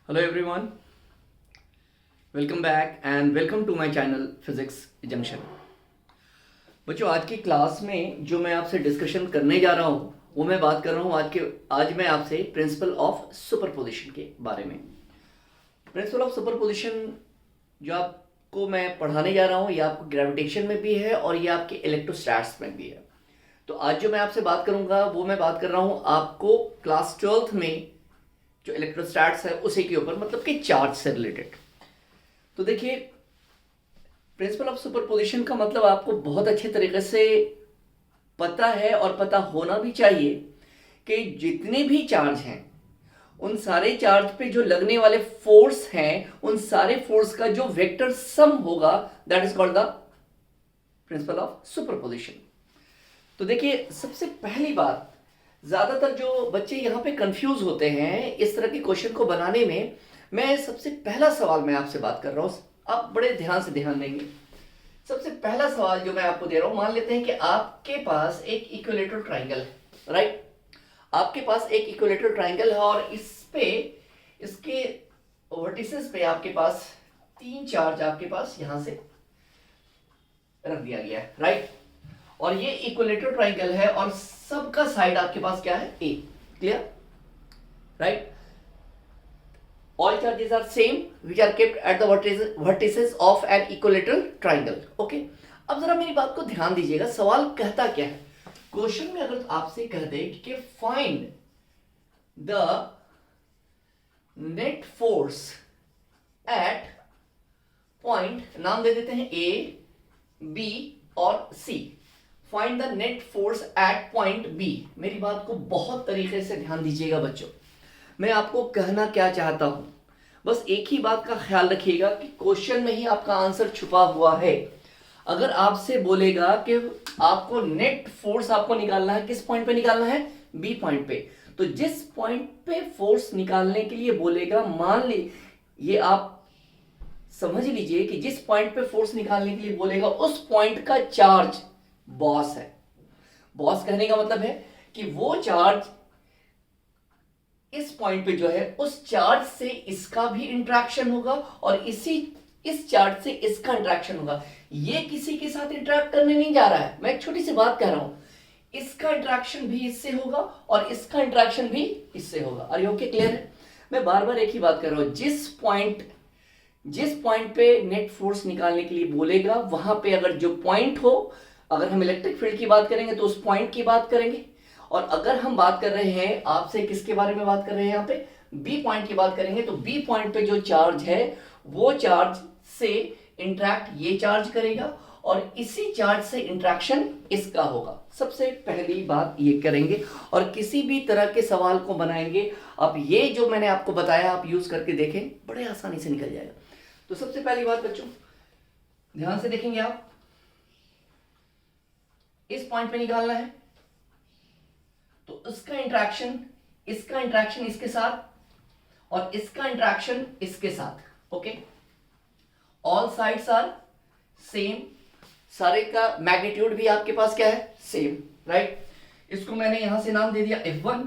Hello everyone, welcome back and welcome to my channel Physics Junction। बच्चों आज की class में जो मैं आपसे डिस्कशन करने जा रहा हूँ वो मैं बात कर रहा हूँ आज मैं आपसे प्रिंसिपल ऑफ सुपरपोजिशन के बारे में। प्रिंसिपल ऑफ सुपरपोजिशन जो आपको मैं पढ़ाने जा रहा हूँ ये आपको ग्रेविटेशन में भी है और ये आपके इलेक्ट्रोस्टैट्स में भी है। तो आज जो मैं आपसे बात करूँगा वो मैं बात कर रहा हूँ आपको क्लास 12th में जो इलेक्ट्रोस्टैट्स है उसी के ऊपर, मतलब कि चार्ज से रिलेटेड। तो देखिए प्रिंसिपल ऑफ सुपरपोजिशन का मतलब आपको बहुत अच्छे तरीके से पता है और पता होना भी चाहिए कि जितने भी चार्ज हैं उन सारे चार्ज पे जो लगने वाले फोर्स हैं उन सारे फोर्स का जो वेक्टर सम होगा that is called the principle of superposition. तो देखिए सबसे पहली बात, ज्यादातर जो बच्चे यहाँ पे कंफ्यूज होते हैं इस तरह के क्वेश्चन को बनाने में, मैं सबसे पहला सवाल मैं आपसे बात कर रहा हूँ, आप बड़े ध्यान से ध्यान देंगे। सबसे पहला सवाल जो मैं आपको दे रहा हूं, मान लेते हैं कि आपके पास एक इक्विलेटरल ट्राइंगल है, राइट। आपके पास एक इक्विलेटरल ट्राइंगल है और इस पे इसके वर्टिसेस पे आपके पास तीन चार्ज आपके पास यहां से रख दिया गया है, राइट। और ये इक्विलेटरल ट्राइंगल है और सबका साइड आपके पास क्या है, A, clear, right. All charges are same which are kept at the vertices of an equilateral triangle. Okay? अब जरा मेरी बात को ध्यान दीजिएगा, सवाल कहता क्या है। क्वेश्चन में अगर आपसे कह दे कि find the net force at point, नाम दे देते हैं ए, बी और C. Find the net force at point B. मेरी बात को बहुत तरीके से ध्यान दीजिएगा बच्चों, मैं आपको कहना क्या चाहता हूं, बस एक ही बात का ख्याल रखिएगा कि क्वेश्चन में ही आपका आंसर छुपा हुआ है। अगर आपसे बोलेगा कि आपको नेट फोर्स आपको निकालना है, किस पॉइंट पे निकालना है, बी पॉइंट पे, तो जिस पॉइंट पे फोर्स निकालने के लिए बोलेगा, मान ली ये आप समझ लीजिए कि जिस पॉइंट पे फोर्स निकालने के लिए बोलेगा उस पॉइंट का चार्ज बॉस है। बॉस कहने का मतलब है कि वो चार्ज इस पॉइंट पे जो है उस चार्ज से इसका भी इंटरेक्शन होगा और इस चार्ज से इसका इंटरेक्शन होगा। ये किसी के साथ इंटरेक्ट करने नहीं जा रहा है, मैं एक छोटी सी बात कह रहा हूं, इसका इंटरेक्शन भी इससे होगा और इसका इंटरेक्शन भी इससे होगा। आर यू ओके, क्लियर है। मैं बार बार एक ही बात कर रहा हूं, जिस पॉइंट पे नेट फोर्स निकालने के लिए बोलेगा वहां पे अगर जो पॉइंट हो, अगर हम इलेक्ट्रिक फील्ड की बात करेंगे तो उस पॉइंट की बात करेंगे, और अगर हम बात कर रहे हैं आपसे किसके बारे में बात कर रहे हैं, यहाँ पे बी पॉइंट की बात करेंगे, तो बी पॉइंट पे जो चार्ज है वो चार्ज से इंटरेक्ट ये चार्ज करेगा और इसी चार्ज से इंटरेक्शन इसका होगा। सबसे पहली बात ये करेंगे और किसी भी तरह के सवाल को बनाएंगे आप, ये जो मैंने आपको बताया आप यूज करके देखें, बड़े आसानी से निकल जाएगा। तो सबसे पहली बात बच्चों ध्यान से देखेंगे, आप इस पॉइंट पे निकालना है तो इसका इंटरेक्शन इसके साथ और इसका इंटरेक्शन इसके साथ। Okay, all sides are same, सारे का मैग्नीट्यूड भी आपके पास क्या है, सेम, राइट। इसको मैंने यहां से नाम दे दिया F1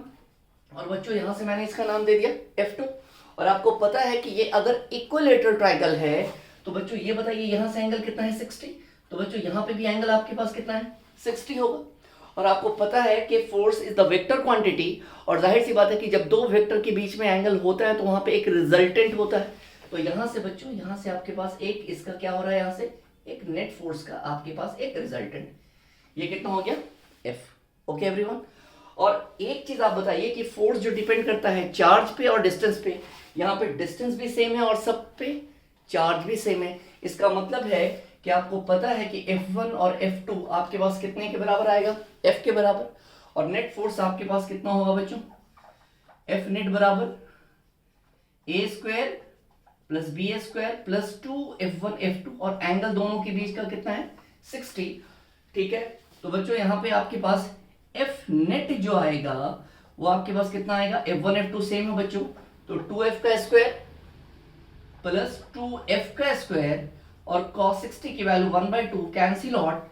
और बच्चों यहां से मैंने इसका नाम दे दिया F2। और आपको पता है कि ये अगर इक्विलेटरल ट्राइंगल है तो बच्चों ये बताइए यहां से एंगल कितना है, 60। तो बच्चों यहां पे भी एंगल आपके पास कितना है, 60 होगा। और आपको पता है कि force is the vector quantity, और जाहिर सी बात है कि जब दो वेक्टर के बीच में एंगल होता है तो वहां पे एक रिजल्टेंट होता है। तो यहां से बच्चों यहां से आपके पास एक इसका क्या हो रहा है, यहां से एक नेट फोर्स का आपके पास एक रिजल्टेंट, ये कितना हो गया, F। Okay everyone. और एक चीज आप बताइए कि फोर्स जो डिपेंड करता है चार्ज पे और डिस्टेंस पे, यहाँ पे डिस्टेंस भी सेम है और सब पे चार्ज भी सेम है। इसका मतलब है कि आपको पता है कि F1 और F2 आपके पास कितने के बराबर आएगा, F के बराबर। और नेट फोर्स आपके पास कितना होगा बच्चों, F नेट बराबर a square plus B square plus 2F1 F2, और एंगल दोनों के बीच का कितना है, 60। ठीक है, तो बच्चों यहां पे आपके पास F नेट जो आएगा वो आपके पास कितना आएगा, F1 F2 सेम है बच्चों, तो 2F का स्क्वायर प्लस 2F का स्क्वायर और cos 60 की वैल्यू 1/2 कैंसिल आउट,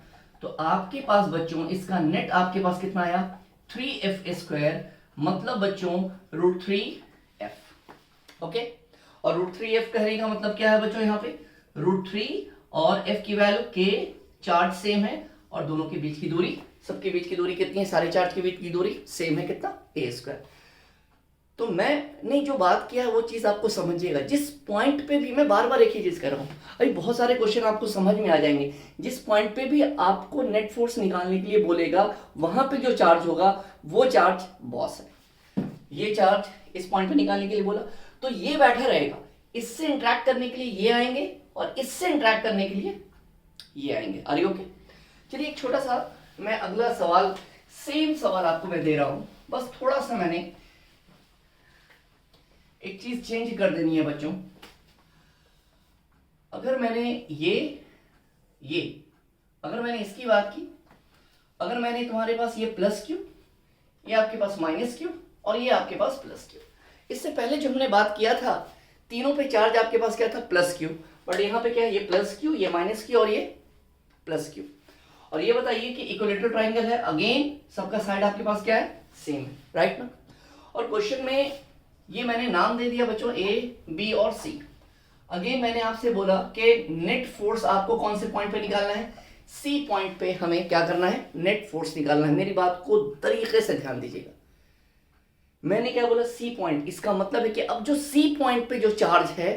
तो आपके पास बच्चों इसका नेट आपके पास कितना आया, 3F स्क्वायर, मतलब बच्चों √3F। ओके, और √3f कहने का मतलब क्या है बच्चों, यहाँ पे √3 और f की वैल्यू k, चार्ज सेम है और दोनों के बीच की दूरी, सबके बीच की दूरी कितनी है, सारे चार्ज के बीच की दूरी सेम है, कितना, a²। तो मैंने जो बात किया है वो चीज आपको समझिएगा। जिस पॉइंट पे भी मैं बार बार एक ही चीज कर रहा हूं, अभी बहुत सारे क्वेश्चन आपको समझ में आ जाएंगे। जिस पॉइंट पे भी आपको नेट फोर्स निकालने के लिए बोलेगा, वहां पे जो चार्ज होगा वो चार्ज बॉस है। ये चार्ज इस पॉइंट पे निकालने के लिए बोला तो ये बैठा रहेगा, इससे इंटरेक्ट करने के लिए ये आएंगे और इससे इंटरेक्ट करने के लिए ये आएंगे। Are you okay? चलिए एक छोटा सा मैं अगला सवाल, सेम सवाल आपको मैं दे रहा हूं, बस थोड़ा सा मैंने एक चीज चेंज कर देनी है बच्चों। अगर मैंने ये अगर मैंने इसकी बात की, अगर मैंने तुम्हारे पास ये प्लस क्यू, ये आपके पास माइनस क्यू और ये आपके पास प्लस क्यू। इससे पहले जो हमने बात किया था, तीनों पे चार्ज आपके पास क्या था, प्लस क्यू, बट यहाँ पे क्या है, ये प्लस क्यू, ये माइनस क्यू और ये प्लस क्यू। और ये बताइए कि इक्विलेटरल ट्राइंगल है, अगेन सबका साइड आपके पास क्या है, सेम है, राइट ना। और क्वेश्चन में ये मैंने नाम दे दिया बच्चों ए, बी और सी। अगेन मैंने आपसे बोला कि नेट फोर्स आपको कौन से पॉइंट पे निकालना है, सी पॉइंट पे हमें क्या करना है, नेट फोर्स निकालना है। मेरी बात को तरीके से ध्यान दीजिएगा। मैंने क्या बोला, सी पॉइंट, इसका मतलब है कि अब जो सी पॉइंट पे जो चार्ज है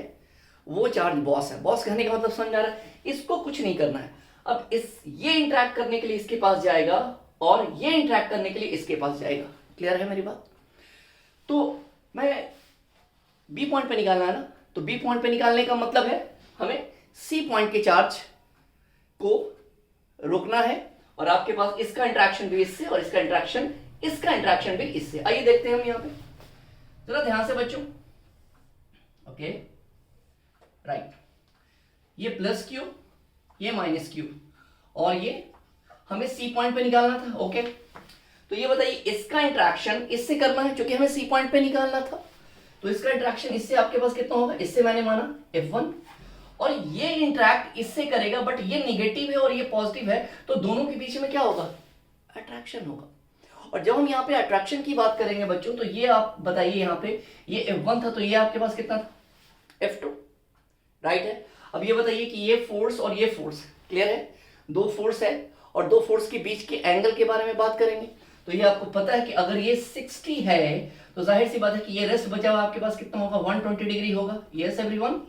वो चार्ज बॉस है। बॉस कहने का मतलब समझ आ रहा है, इसको कुछ नहीं करना है। अब ये इंटरेक्ट करने के लिए इसके पास जाएगा और ये इंटरेक्ट करने के लिए इसके पास जाएगा। क्लियर है मेरी बात? तो मैं बी पॉइंट पे निकालना है ना, तो बी पॉइंट पे निकालने का मतलब है हमें सी पॉइंट के चार्ज को रोकना है और आपके पास इसका इंटरेक्शन भी इससे और इसका इंटरेक्शन भी इससे। आइए देखते हैं हम यहां पे, जरा ध्यान से बच्चों। ओके राइट, ये प्लस क्यू, ये माइनस क्यू और ये हमें सी पॉइंट पे निकालना था। ओके, तो ये बताइए इसका इंटरेक्शन इससे करना है, क्योंकि हमें सी पॉइंट पे निकालना था। तो इसका इंटरेक्शन इससे आपके पास कितना होगा, इससे मैंने माना F1, और ये इंटरेक्ट इससे करेगा, बट ये नेगेटिव है और ये पॉजिटिव है, तो दोनों के बीच में क्या होगा, अट्रैक्शन होगा। और जब हम यहाँ पे अट्रैक्शन की बात करेंगे बच्चों, तो ये आप बताइए, यहाँ पे ये F1 था तो ये आपके पास कितना था, F2, राइट है। अब ये बताइए कि ये फोर्स और ये फोर्स, क्लियर है, दो फोर्स है और दो फोर्स के बीच के एंगल के बारे में बात करेंगे। तो ये आपको पता है कि अगर ये 60 है तो जाहिर सी बात है कि ये रेस्ट बचा हुआ आपके पास कितना होगा, 120 डिग्री होगा। Yes everyone,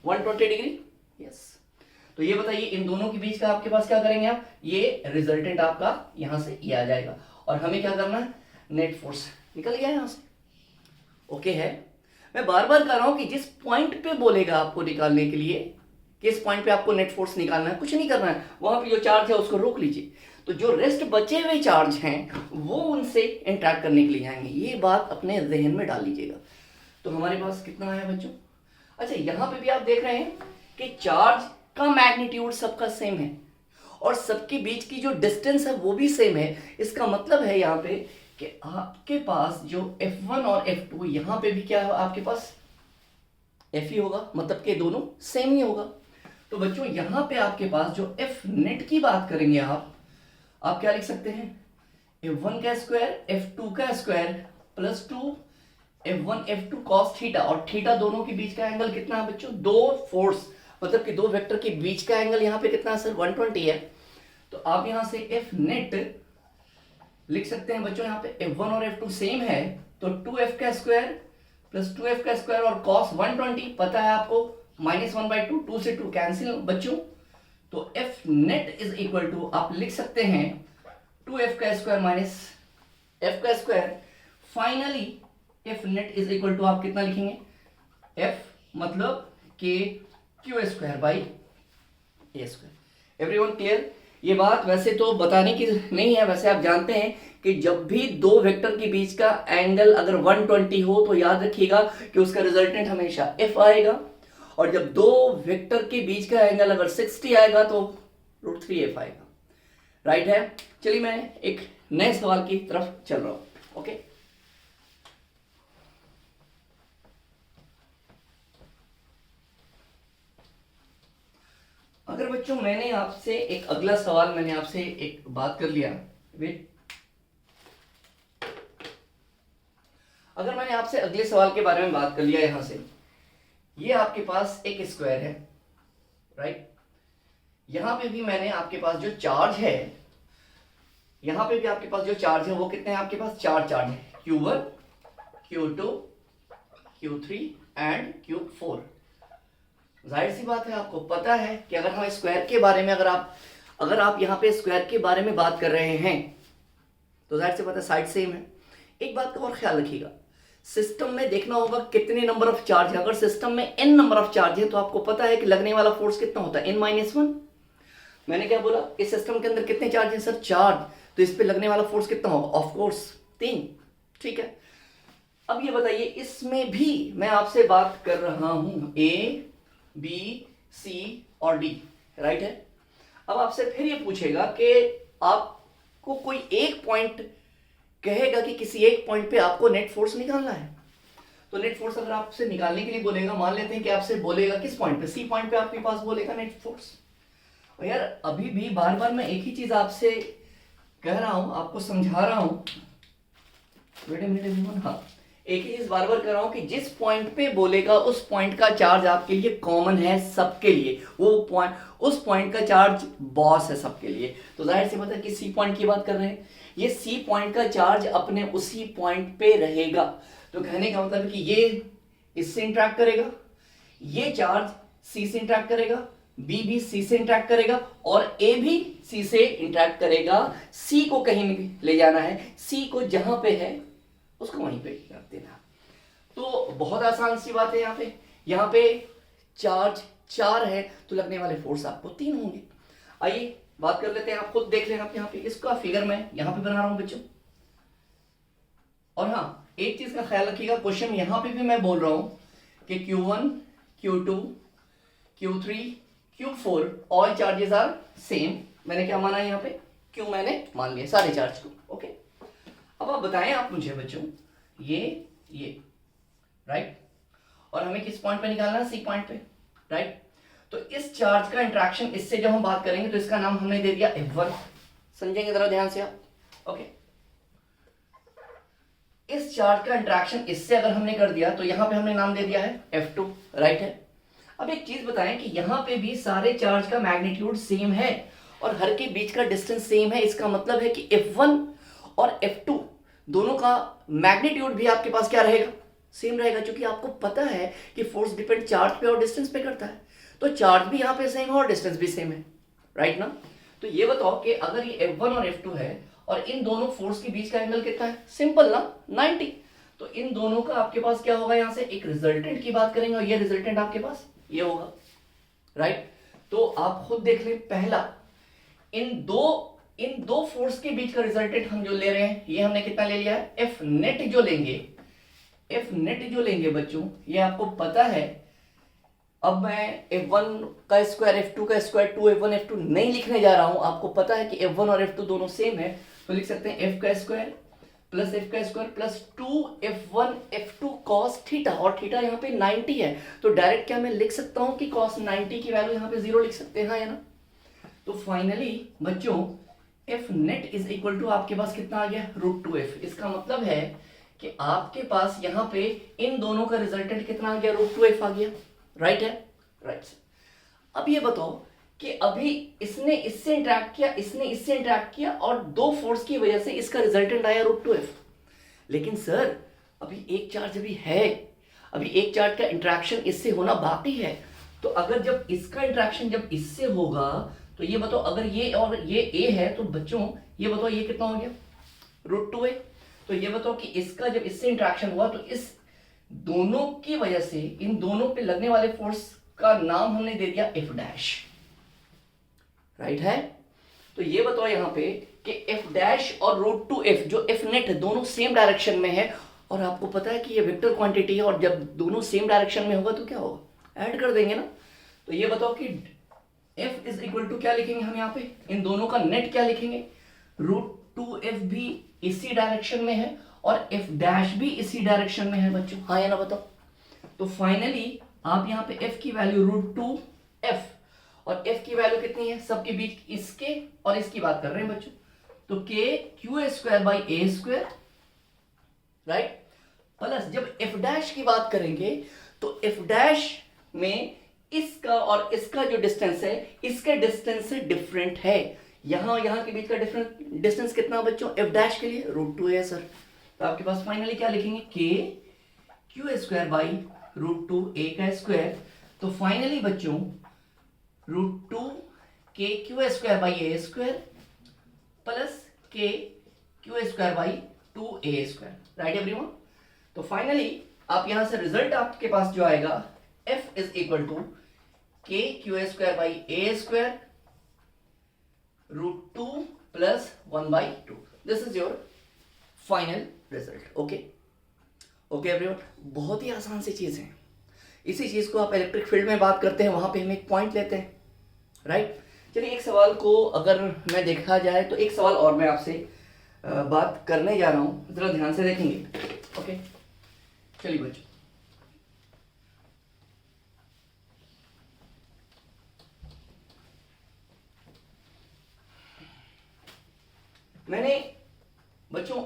120 degree, yes. तो ये बताइए इन दोनों के बीच का आपके पास क्या करेंगे आप, ये रिजल्टेंट आपका यहां से ये आ जाएगा और हमें क्या करना है, नेट फोर्स निकल गया यहां से। ओके है, मैं बार बार कह रहा हूं कि जिस पॉइंट पे बोलेगा आपको निकालने के लिए, किस पॉइंट पे आपको नेट फोर्स निकालना है, कुछ नहीं करना है, वहां पे जो चार्ज है उसको रोक लीजिए। तो जो रेस्ट बचे हुए चार्ज हैं वो उनसे इंटरेक्ट करने के लिए जाएंगे। ये बात अपने जहन में डाल लीजिएगा। तो हमारे पास कितना है बच्चों, अच्छा यहाँ पे भी आप देख रहे हैं कि चार्ज का मैग्नीट्यूड सबका सेम है और सबके बीच की जो डिस्टेंस है वो भी सेम है। इसका मतलब है यहाँ पे कि आपके पास जो F1 और F2, यहाँ पे भी क्या है आपके पास F ही होगा, मतलब कि दोनों सेम ही होगा। तो बच्चों यहाँ पे आपके पास जो F नेट की बात करेंगे आप क्या लिख सकते हैं, F1 का स्क्वायर F2 का square plus 2 F1 F2 cos theta, और थीटा दोनों के बीच का एंगल कितना है बच्चों, दो फोर्स मतलब कि दो वेक्टर के बीच का एंगल यहाँ पे कितना है सर, 120 है। तो आप यहाँ से F नेट लिख सकते हैं बच्चों, यहाँ पे F1 और F2 सेम है तो 2F का स्क्वायर प्लस 2F का स्क्वायर और cos 120 पता है आपको, -1/2, 2 से 2 कैंसिल बच्चों। तो F net is equal to आप लिख सकते हैं 2F का स्क्वायर माइनस F का square. Finally F net is equal to आप कितना लिखेंगे, F मतलब के Q square by A square. Everyone clear? ये बात वैसे तो बताने की नहीं है, वैसे आप जानते हैं कि जब भी दो वेक्टर के बीच का एंगल अगर 120 हो तो याद रखिएगा कि उसका रिजल्टेंट हमेशा F आएगा, और जब दो वेक्टर के बीच का एंगल अगर 60 आएगा तो √3F आएगा, राइट है। चलिए मैं एक नए सवाल की तरफ चल रहा हूं। ओके, अगर बच्चों मैंने आपसे एक अगला सवाल, मैंने आपसे एक बात कर लिया, वेट, अगर मैंने आपसे अगले सवाल के बारे में बात कर लिया यहां से ये आपके पास एक स्क्वायर है, राइट। यहां पे भी मैंने आपके पास जो चार्ज है, यहां पे भी आपके पास जो चार्ज है वो कितने हैं आपके पास, चार चार्ज है, Q1, Q2, Q3 and Q4। जाहिर सी बात है, आपको पता है कि अगर हम स्क्वायर के बारे में अगर आप यहाँ पे स्क्वायर के बारे में बात कर रहे हैं तो जाहिर सी बात है साइड सेम है। एक बात का और ख्याल रखिएगा, सिस्टम में देखना होगा कितने नंबर ऑफ चार्ज है। अगर सिस्टम में n नंबर ऑफ चार्ज है तो आपको पता है कि लगने वाला फोर्स कितना होता है, n-1। मैंने क्या बोला, इस सिस्टम के अंदर कितने चार्ज हैं सर, चार्ज, तो इस पे लगने वाला फोर्स कितना होगा, ऑफ कोर्स 3, ठीक है। अब ये बताइए, इसमें भी मैं आपसे बात कर रहा हूं A, B, C और D, राइट है। अब आपसे फिर ये पूछेगा कि आपको कोई एक पॉइंट कहेगा कि किसी एक पॉइंट पे आपको नेट फोर्स निकालना है, तो नेट फोर्स अगर आपसे निकालने के लिए बोलेगा, मान लेते हैं कि आपसे बोलेगा किस पॉइंट पे, सी पॉइंट पे आपके पास बोलेगा नेट फोर्स। और यार अभी भी बार बार मैं एक ही चीज आपसे कह रहा हूं, आपको समझा रहा हूं, वेट अ मिनट, हाँ, एक ही चीज बार बार कर रहा हूं कि जिस पॉइंट पे बोलेगा उस पॉइंट का चार्ज आपके लिए कॉमन है सबके लिए, वो पॉइंट, उस पॉइंट का चार्ज बॉस है सबके लिए। तो जाहिर सी बात है कि सी पॉइंट की बात कर रहे हैं, ये सी पॉइंट का चार्ज अपने उसी पॉइंट पे रहेगा। तो कहने का मतलब कि ये इससे इंटरेक्ट करेगा, ये चार्ज सी से इंटरेक्ट करेगा, बी भी सी से इंटरेक्ट करेगा और ए भी सी से इंटरेक्ट करेगा। सी को कहीं ले जाना है, सी को जहां पे है उसको वहीं पे कर देना। तो बहुत आसान सी बात है, यहाँ पे चार्ज 4 है तो लगने वाले फोर्स आपको 3 होंगे। आइए बात कर लेते हैं, आप खुद देख लेना आप यहाँ पे, इसका फिगर मैं यहाँ पे बना रहा हूं बच्चों। और हाँ, एक चीज का ख्याल रखिएगा, क्वेश्चन यहाँ पे भी मैं बोल रहा हूं कि Q1, Q2, Q3, Q4 all charges are same. मैंने क्या माना है यहाँ पे, Q मैंने मान लिया सारे चार्ज को, ओके। अब आप बताएं आप मुझे बच्चों, ये राइट, और हमें किस पॉइंट पे निकालना है, सी पॉइंट पे, राइट। तो इस चार्ज का इंटरेक्शन, इससे जब हम बात करेंगे तो इसका नाम हमने दे दिया F1, समझेंगे जरा ध्यान से आप, ओके। इस चार्ज का इंटरेक्शन इससे अगर हमने कर दिया तो यहां पे हमने नाम दे दिया है F2, राइट है। अब एक चीज बताएं कि यहां पे भी सारे चार्ज का मैग्नीट्यूड सेम है और हर के बीच का डिस्टेंस सेम है। इसका मतलब है कि F1 और F2 दोनों का मैग्नीट्यूड भी आपके पास क्या रहेगा, सेम रहेगा, क्योंकि आपको पता है कि फोर्स डिपेंड चार्ज पे और डिस्टेंस पे करता है। तो चार्ज भी यहाँ पे सेम है और डिस्टेंस भी सेम है, राइट ना। तो ये बताओ कि अगर ये F1 और F2 है और इन दोनों फोर्स के बीच का एंगल कितना है, सिंपल ना, 90। तो इन दोनों का आपके पास क्या होगा, यहां से एक रिजल्टेंट की बात करेंगे और ये रिजल्टेंट आपके पास ये होगा, राइट। तो आप खुद देख लें, पहला इन दो फोर्स के बीच का रिजल्टेंट हम जो ले रहे हैं, ये हमने कितना ले लिया है, एफ नेट जो लेंगे बच्चों, ये आपको पता है। अब मैं F1 का स्क्वायर, F2 का स्क्वायर, 2F1 F2 नहीं लिखने जा रहा हूं। आपको पता है कि F1 और F2 दोनों सेम है, तो लिख सकते हैं F का स्क्वायर प्लस F का square plus 2F1 F2 cos theta, और थीटा यहाँ पे 90 है, तो डायरेक्ट क्या मैं लिख सकता हूं कि cos 90 की वैल्यू यहाँ पे 0 लिख सकते हैं, हाँ या ना। तो फाइनली बच्चों F net is equal to आपके पास कितना आ गया, √2F। इसका मतलब है कि आपके पास यहाँ पे इन दोनों का रिजल्टेंट कितना आ गया, √2F आ गया, राइट है, राइट। अब ये बताओ कि अभी इसने इससे इंटरेक्ट किया, इसने इससे इंटरेक्ट किया और दो फोर्स की वजह से इसका रिजल्टेंट आया √2F। लेकिन सर अभी एक चार्ज भी है, अभी एक चार्ज का इंटरेक्शन इससे होना बाकी है। तो अगर जब इसका इंटरेक्शन जब इससे होगा तो ये बताओ, अगर ये और ये A है तो बच्चों ये बताओ ये कितना हो गया, √2A। तो ये बताओ कि इसका जब इससे इंटरेक्शन हुआ तो इस दोनों की वजह से इन दोनों पे लगने वाले फोर्स का नाम हमने दे दिया F डैश, राइट है। तो ये बताओ यहां पे कि F डैश और √2F जो F नेट है दोनों सेम डायरेक्शन में है, और आपको पता है कि ये वेक्टर क्वांटिटी है और जब दोनों सेम डायरेक्शन में होगा तो क्या होगा, ऐड कर देंगे ना। तो ये बताओ कि F इज इक्वल टू क्या लिखेंगे हम यहाँ पे, इन दोनों का नेट क्या लिखेंगे, √2F भी इसी डायरेक्शन में है और F डैश भी इसी डायरेक्शन में है बच्चों, हाँ या ना बताओ। तो फाइनली आप यहाँ पे F की वैल्यू √2F और F की वैल्यू कितनी है, सबके बीच इसके और इसकी बात कर रहे हैं बच्चों, तो K Q²/A², राइट, प्लस जब F डैश की बात करेंगे तो F डैश में इसका और इसका जो डिस्टेंस है इसके डिस्टेंस से डिफरेंट है। यहां यहां के बीच का डिस्टेंस कितना बच्चों, एफ डैश के लिए √2 है सर। तो आपके पास फाइनली क्या लिखेंगे, k Q square by √2 a का स्क्वायर। तो फाइनली बच्चों √2 k Q square by A square plus k Q square by 2a square, right everyone. तो फाइनली आप यहां से रिजल्ट आपके पास जो आएगा f is equal to k Q square by A square √2 plus 1/2। This is your final result. Okay okay everyone, बहुत ही आसान सी चीज है। इसी चीज को आप इलेक्ट्रिक फील्ड में बात करते हैं, वहां पे हम एक पॉइंट लेते हैं, राइट। चलिए एक सवाल को अगर मैं देखा जाए तो एक सवाल और मैं आपसे बात करने जा रहा हूं, जरा ध्यान से देखेंगे। ओके चलिए बच्चों, मैंने बच्चों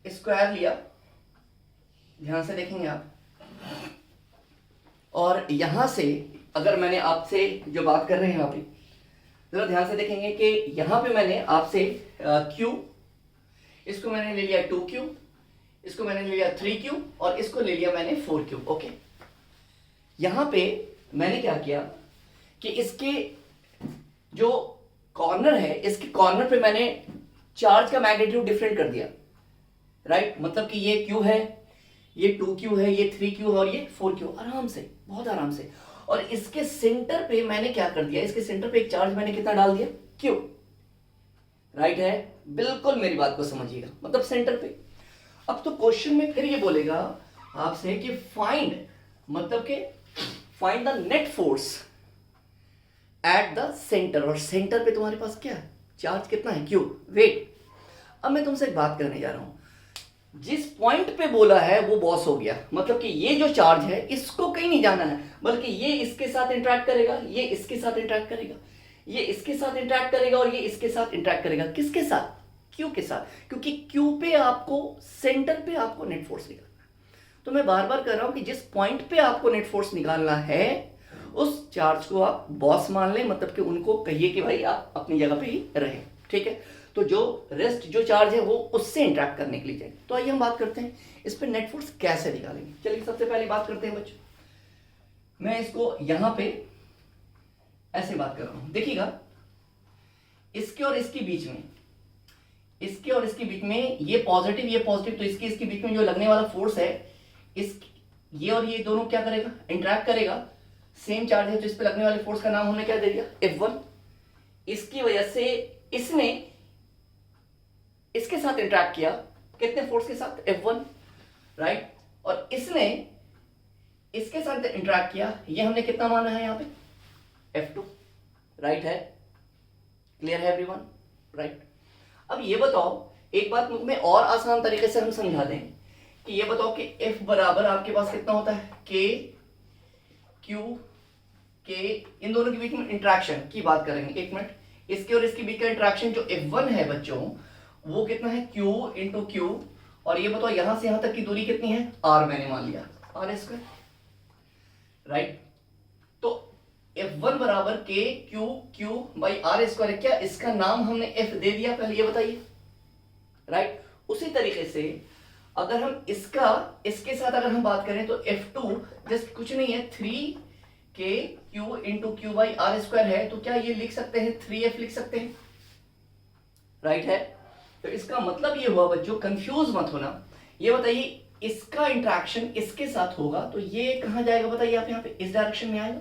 स्क्वायर लिया, ध्यान से देखेंगे आप, और यहां से अगर मैंने आपसे जो बात कर रहे हैं यहाँ पे जरा ध्यान से देखेंगे कि यहां पे मैंने आपसे Q, इसको मैंने ले लिया 2Q, इसको मैंने ले लिया 3Q और इसको ले लिया मैंने 4Q। ओके, यहां पे मैंने क्या किया कि इसके जो कॉर्नर है, इसके कॉर्नर पे मैंने चार्ज का मैग्नीट्यूड डिफरेंट कर दिया, राइट। मतलब कि ये Q है, ये 2Q है, ये 3Q और ये 4Q, आराम से, बहुत आराम से। और इसके सेंटर पे मैंने क्या कर दिया, इसके सेंटर पे एक चार्ज मैंने कितना डाल दिया, Q, राइट है। बिल्कुल मेरी बात को समझिएगा, मतलब सेंटर पे। अब तो क्वेश्चन में फिर ये बोलेगा आपसे कि फाइंड, मतलब कि find the net force at the centre, और सेंटर पे तुम्हारे पास क्या है, चार्ज कितना है, Q। वेट, अब मैं तुमसे एक बात करने जा रहा हूं, जिस पॉइंट पे बोला है वो बॉस हो गया। मतलब कि ये जो चार्ज है इसको कहीं नहीं जाना है, बल्कि ये इसके साथ इंटरेक्ट करेगा, ये इसके साथ इंटरेक्ट करेगा, ये इसके साथ इंटरेक्ट करेगा और ये इसके साथ इंटरेक्ट करेगा। किसके साथ, Q के साथ, क्योंकि Q पे आपको, सेंटर पे आपको नेट फोर्स निकालना है। तो मैं बार बार कर रहा हूं कि जिस पॉइंट पे आपको नेट फोर्स निकालना है उस चार्ज को आप बॉस मान लें, मतलब कि उनको कहिए कि भाई आप अपनी जगह पे ही रहें, ठीक है। तो जो रेस्ट जो चार्ज है वो उससे इंटरेक्ट करने के लिए चाहिए। तो आइए हम बात करते हैं इस पे नेट फोर्स कैसे निकालेंगे। चलिए सबसे पहले बात करते हैं बच्चों, मैं इसको यहां पे ऐसे बात कर रहा हूं, देखिएगा इसके और इसके बीच में, इसके और इसके बीच में ये पॉजिटिव, तो इसके इसके बीच में जो लगने वाला फोर्स है, इस ये और ये दोनों क्या करेगा, इंटरेक्ट करेगा। सेम चार्ज है तो इस पे लगने वाले फोर्स का नाम हमने क्या दे दिया, F1। इसकी वजह से इसने इसके साथ इंटरेक्ट किया, कितने फोर्स के साथ, F1, राइट। और इसने इसके साथ इंटरेक्ट किया, ये हमने कितना माना है यहाँ पे, F2, राइट है। क्लियर है एवरीवन, राइट। अब ये बताओ, एक बात में और आसान तरीके से हम समझा दें कि ये बताओ कि F बराबर आपके पास कितना होता है, K Q K, इन दोनों के बीच में इंटरेक्शन की बात करेंगे। एक मिनट, इसके और इसके बीच का इंटरेक्शन जो F1 है बच्चों, वो कितना है, Q इंटू Q, और ये बताओ यहां से यहां तक की दूरी कितनी है, R मैंने मान लिया, R स्क्वायर, राइट। तो F1 बराबर K Q Q by R square, क्या इसका नाम हमने F दे दिया, पहले ये बताइए, राइट। उसी तरीके से अगर हम इसका इसके साथ अगर हम बात करें तो F2 जस्ट कुछ नहीं है, 3K Q into Q by R square है। तो क्या ये लिख सकते हैं, 3F लिख सकते हैं, राइट है। तो इसका मतलब ये हुआ बच्चों, कंफ्यूज मत होना। ये बताइए इसका इंटरेक्शन इसके साथ होगा तो ये कहां जाएगा बताइए आप, यहाँ पे इस डायरेक्शन में आएगा,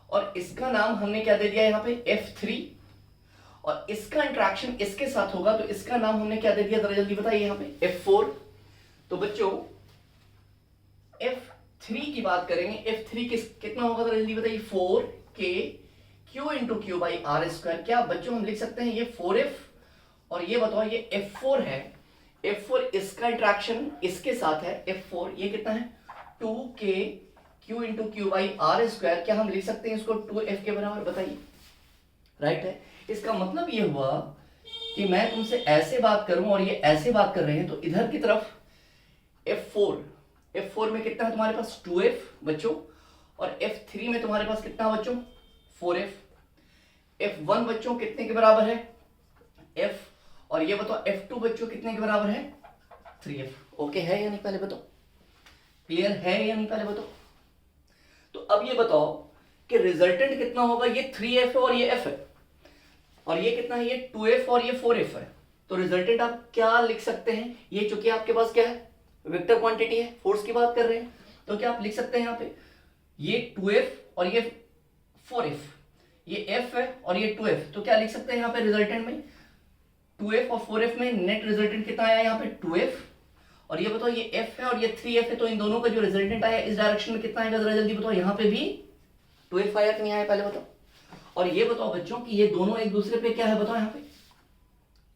और इसका नाम हमने क्या दे दिया यहाँ पे, F3। और इसका इंटरेक्शन इसके साथ होगा तो इसका नाम हमने क्या दे दिया, जरा जल्दी बताइए यहाँ पे, F4। तो बच्चों F3 की बात करेंगे, F3 कितना होगा, जरा जल्दी बताइए, 4K Q into Q by R square. क्या बच्चों हम लिख सकते हैं ये 4F, और ये बताओ ये F4 है, F4 इसका इंटरेक्शन इसके साथ है, F4 ये कितना है, 2K Q into Q by R square. क्या हम लिख सकते हैं इसको 2F के बराबर, बताइए, राइट है। इसका मतलब ये हुआ कि मैं तुमसे ऐसे बात करूं और ये ऐसे बात कर रहे हैं, तो इधर की तरफ F4 में कितना है तुम्हारे पास, 2F बच्चों, और F3 में तुम्हारे पास कितना बच्चों 4F, F1 बच्चों कितने के बराबर है F, और ये बताओ F2 बच्चों कितने के बराबर है 3F। ओके है या नहीं पहले बताओ, क्लियर है या नहीं पहले बताओ। तो अब ये बताओ कि रिजल्टेंट कितना होगा, ये 3F है और ये F है, और ये कितना है ये 2F और ये 4F है। तो रिजल्टेंट आप क्या लिख सकते हैं, ये चूंकि आपके पास क्या है वेक्टर क्वांटिटी है, फोर्स की बात कर रहे हैं, तो क्या आप लिख सकते हैं यहाँ पे ये 2F और ये 4F, ये F है और ये 2F, तो क्या लिख सकते हैं यहाँ पे रिजल्टेंट में 2F और 4F में नेट रिजल्टेंट कितना आया यहाँ पे 2F, और ये बताओ ये F है और ये 3F है, तो इन दोनों का जो रिजल्टेंट आया इस डायरेक्शन में कितना आएगा जरा जल्दी बताओ, यहाँ पे भी 2F आया कि नहीं आया पहले बताओ। और ये बताओ बच्चों कि ये दोनों एक दूसरे पे क्या है बताओ, यहाँ पे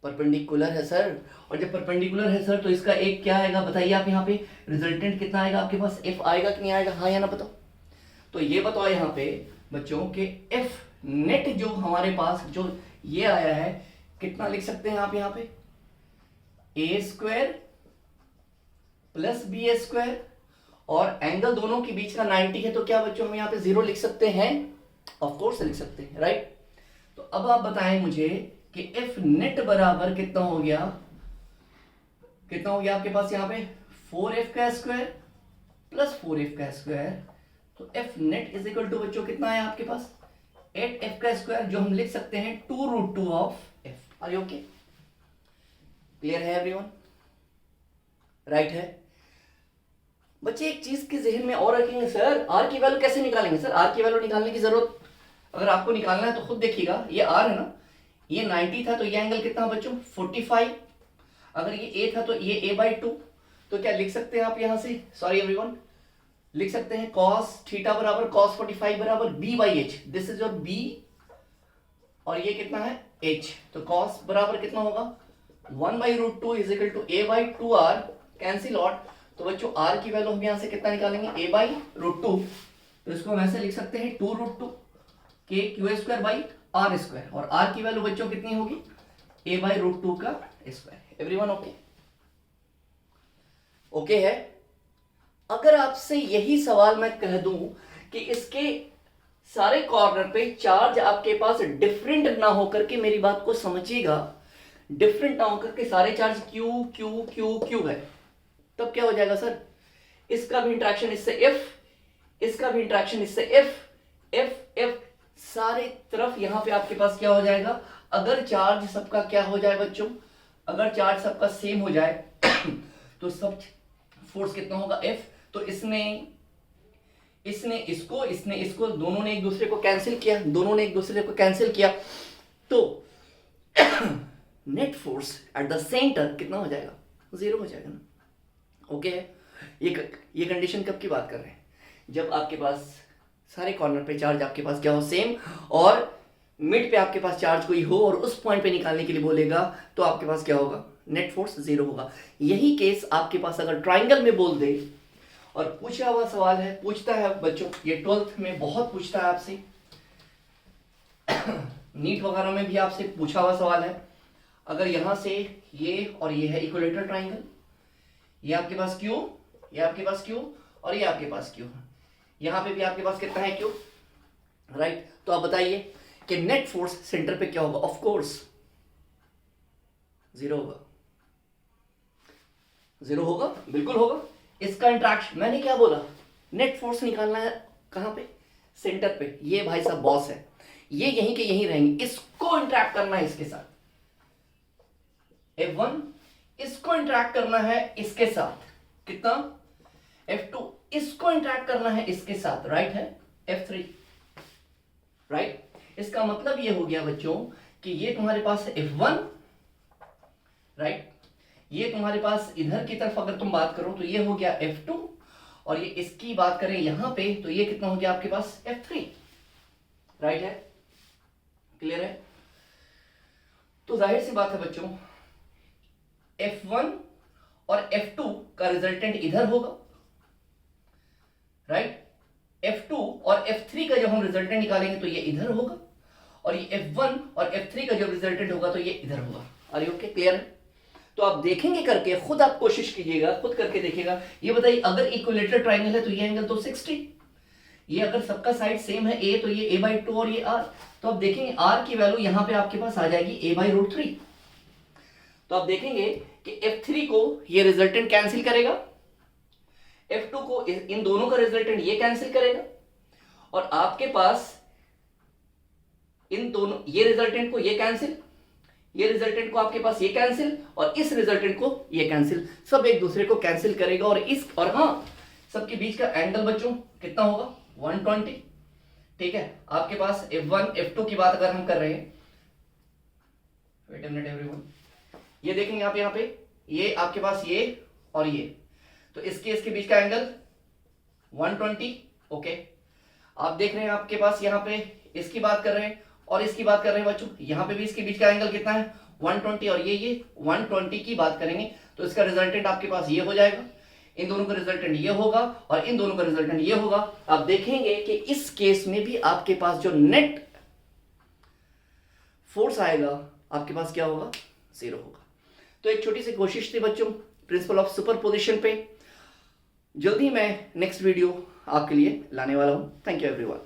परपेंडिकुलर है सर, और जब परपेंडिकुलर है सर तो इसका एक क्या आएगा बताइए आप, यहाँ पे रिजल्टेंट कितना आएगा आपके पास F आएगा कि नहीं आएगा, हाँ या ना बताओ। तो ये बताओ यहाँ पे बच्चों के F नेट जो हमारे पास जो ये आया है कितना लिख सकते हैं आप यहाँ पे a square plus B square, और एंगल दोनों के बीच का 90 है, तो क्या बच्चों हम यहाँ पे 0 लिख सकते हैं, ऑफ कोर्स लिख सकते हैं राइट। तो अब आप बताएं मुझे कि F नेट बराबर कितना हो गया, कितना हो गया आपके पास यहाँ पे 4F का स्क्वायर प्लस 4F का स्क्वायर, तो F net is equal to बच्चों कितना है आपके पास 8F का स्क्वायर, जो हम लिख सकते हैं 2√2 of F। Are you okay, clear है एवरीवन, राइट है बच्चे। एक चीज के जहन में और रखेंगे सर आर की वैल्यू कैसे निकालेंगे, सर आर की वैल्यू निकालने की जरूरत अगर आपको निकालना है तो खुद देखिएगा, ये आर है ना, ये 90 था तो ये एंगल कितना बच्चों 45, अगर ये ए था तो ये a/2, तो क्या लिख सकते हैं आप यहां से, सॉरी एवरीवन, लिख सकते हैं cos थीटा बराबर cos 45 बराबर b/h, this is your b, और ये कितना है h, तो cos बराबर कितना होगा 1/√2 is equal to a/2r, cancel out, तो बच्चों r की वैल्यू हम यहां से कितना निकालेंगे a/√2, तो इसको हम ऐसे लिख सकते हैं 2√2 k² और r की वैल्यू बच्चों कितनी होगी a/√2 का स्क्वायर। एवरीवन ओके, ओके है। अगर आपसे यही सवाल मैं कह दूं कि इसके सारे कॉर्नर पे चार्ज आपके पास डिफरेंट ना होकर के, मेरी बात को समझिएगा, डिफरेंट ना होकर के सारे charge Q Q Q Q है, तब क्या हो जाएगा सर, इसका भी इंटरेक्शन इससे F, इसका भी इंटरेक्शन इससे F F F, सारे तरफ यहां पे आपके पास क्या हो जाएगा, अगर चार्ज सबका क्या हो जाए बच्चों, अगर चार्ज सबका सेम हो जाए तो सब फोर्स कितना होगा F, तो इसने इसको दोनों ने एक दूसरे को कैंसिल किया, दोनों ने एक दूसरे को कैंसिल किया, तो net force at the centre कितना हो जाएगा 0 हो जाएगा ना। ओके है, ये कंडीशन कब की बात कर रहे हैं, जब आपके पास सारे कॉर्नर पे चार्ज आपके पास क्या हो सेम, और मिड पे आपके पास चार्ज कोई हो और उस पॉइंट पे निकालने के लिए बोलेगा, तो आपके पास क्या होगा नेट फोर्स 0 होगा। यही केस आपके पास अगर ट्राइंगल में बोल दे और पूछा हुआ सवाल है, पूछता है बच्चों, ये 12th में बहुत पूछता है आपसे, नीट वगैरह में भी आपसे पूछा हुआ सवाल है, अगर यहां से ये और ये है इक्विलेटरल ट्राइंगल, ये आपके पास Q, ये आपके पास Q और ये आपके पास Q, यहां पे भी आपके पास कितना है Q, राइट। तो आप बताइए कि नेट फोर्स सेंटर पे क्या होगा, ऑफ कोर्स 0 होगा, 0 होगा, बिल्कुल होगा। इसका इंटरेक्शन, मैंने क्या बोला, नेट फोर्स निकालना है कहां पे, सेंटर पे, ये भाई साहब बॉस है, ये यहीं के यहीं रहेंगे, इसको इंटरेक्ट करना है इसके साथ F1, इसको इंटरेक्ट करना है इसके साथ कितना F2, इसको इंटरेक्ट करना है इसके साथ, राइट है F3, राइट। इसका मतलब ये हो गया बच्चों कि ये तुम्हारे पास है F1, राइट, ये तुम्हारे पास इधर की तरफ अगर तुम बात करो तो ये हो गया F2, और ये इसकी बात करें यहां पे तो ये कितना हो गया आपके पास F3, राइट है, क्लियर है। तो जाहिर सी बात है बच्चों F1 और F2 का रिजल्टेंट इधर होगा, राइट, F2 और F3 का जब हम रिजल्टेंट निकालेंगे तो ये इधर होगा, और ये F1 और F3 का जब रिजल्टेंट होगा तो ये इधर होगा। आर यू ओके, क्लियर है। तो आप देखेंगे करके, खुद आप कोशिश कीजिएगा, खुद करके देखिएगा। ये बताइए अगर इक्विलेटरल ट्राइंगल है तो ये एंगल तो 60, ये अगर सबका साइड सेम है a, तो ये a/2 और ये r, तो आप देखेंगे r की वैल्यू यहां पे आपके पास आ जाएगी a/√3। तो आप देखेंगे कि f3 को ये रिजल्टेंट कैंसिल करेगा, f2 को इन दोनों का रिजल्टेंट ये कैंसिल करेगा, और आपके पास इन दोनों ये रिजल्टेंट को ये कैंसिल, ये रिजल्टेंट को आपके पास ये कैंसिल, और इस रिजल्टेंट को ये कैंसिल, सब एक दूसरे को कैंसिल करेगा। और हाँ, सबके बीच का एंगल बच्चों कितना होगा? 120। ठीक है, आपके पास f1 f2 की बात अगर हम कर रहे हैं, वेट अ मिनट एवरीवन, ये देखेंगे आप यहाँ पे, ये आपके पास ये और ये, तो इसके बीच का एंगल 120। ओके, आप देख रहे हैं आपके पास यहाँ पे इसकी बात कर रहे हैं और इसकी बात कर रहे हैं बच्चों, यहाँ पे भी इसके बीच का एंगल कितना है? 120, और ये 120 की बात करेंगे तो इसका रिजल्टेंट आपके पास ये हो जाएगा, इन दोनों का रिजल्टेंट ये होगा और इन दोनों का रिजल्टेंट ये होगा। आप देखेंगे कि इस केस में भी आपके पास जो नेट फोर्स आएगा आपके पास क्या होगा? 0 होगा। तो एक छोटी सी कोशिश थी बच्चों प्रिंसिपल ऑफ सुपरपोजिशन पे। जल्दी मैं नेक्स्ट वीडियो आपके लिए लाने वाला हूं। Thank you everyone.